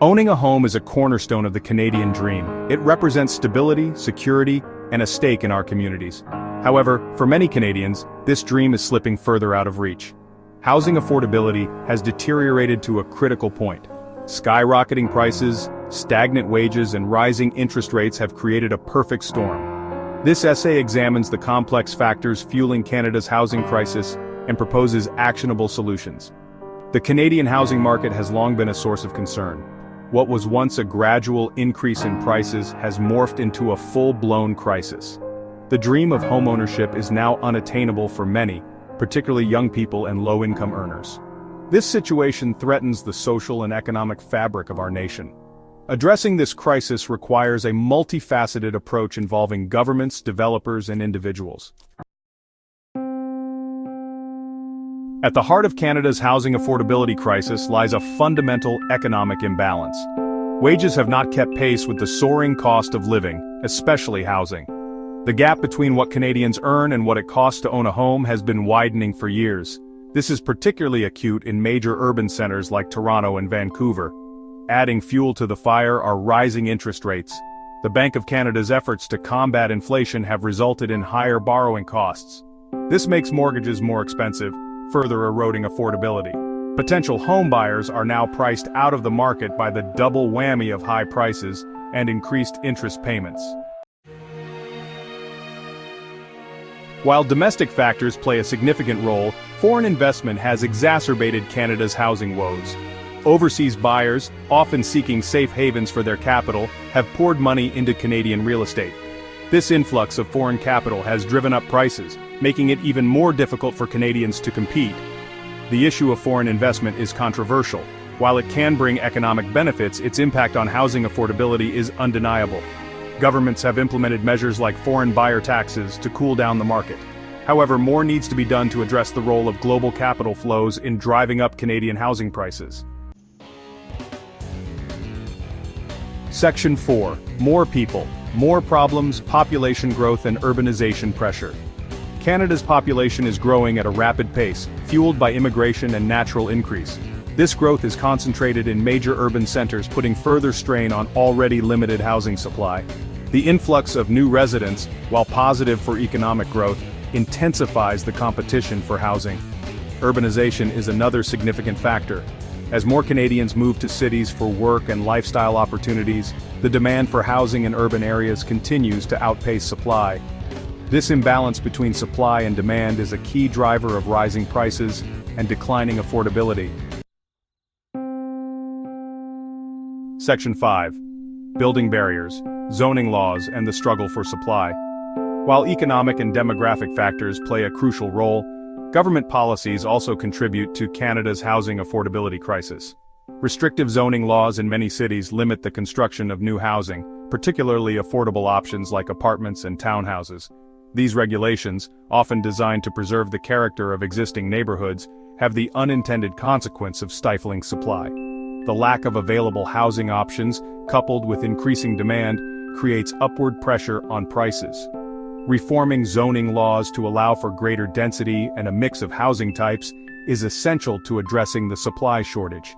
Owning a home is a cornerstone of the Canadian dream. It represents stability, security, and a stake in our communities. However, for many Canadians, this dream is slipping further out of reach. Housing affordability has deteriorated to a critical point. Skyrocketing prices, stagnant wages, and rising interest rates have created a perfect storm. This essay examines the complex factors fueling Canada's housing crisis and proposes actionable solutions. The Canadian housing market has long been a source of concern. What was once a gradual increase in prices has morphed into a full-blown crisis. The dream of homeownership is now unattainable for many, particularly young people and low-income earners. This situation threatens the social and economic fabric of our nation. Addressing this crisis requires a multifaceted approach involving governments, developers, and individuals. At the heart of Canada's housing affordability crisis lies a fundamental economic imbalance. Wages have not kept pace with the soaring cost of living, especially housing. The gap between what Canadians earn and what it costs to own a home has been widening for years. This is particularly acute in major urban centers like Toronto and Vancouver. Adding fuel to the fire are rising interest rates. The Bank of Canada's efforts to combat inflation have resulted in higher borrowing costs. This makes mortgages more expensive, further eroding affordability. Potential home buyers are now priced out of the market by the double whammy of high prices and increased interest payments. While domestic factors play a significant role, foreign investment has exacerbated Canada's housing woes. Overseas buyers, often seeking safe havens for their capital, have poured money into Canadian real estate. This influx of foreign capital has driven up prices, making it even more difficult for Canadians to compete. The issue of foreign investment is controversial. While it can bring economic benefits, its impact on housing affordability is undeniable. Governments have implemented measures like foreign buyer taxes to cool down the market. However, more needs to be done to address the role of global capital flows in driving up Canadian housing prices. Section 4. More people, more problems, population growth and urbanization pressure. Canada's population is growing at a rapid pace, fueled by immigration and natural increase. This growth is concentrated in major urban centers, putting further strain on already limited housing supply. The influx of new residents, while positive for economic growth, intensifies the competition for housing. Urbanization is another significant factor. As more Canadians move to cities for work and lifestyle opportunities, the demand for housing in urban areas continues to outpace supply. This imbalance between supply and demand is a key driver of rising prices and declining affordability. Section 5. Building barriers, zoning laws, and the struggle for supply. While economic and demographic factors play a crucial role, government policies also contribute to Canada's housing affordability crisis. Restrictive zoning laws in many cities limit the construction of new housing, particularly affordable options like apartments and townhouses. These regulations, often designed to preserve the character of existing neighborhoods, have the unintended consequence of stifling supply. The lack of available housing options, coupled with increasing demand, creates upward pressure on prices. Reforming zoning laws to allow for greater density and a mix of housing types is essential to addressing the supply shortage.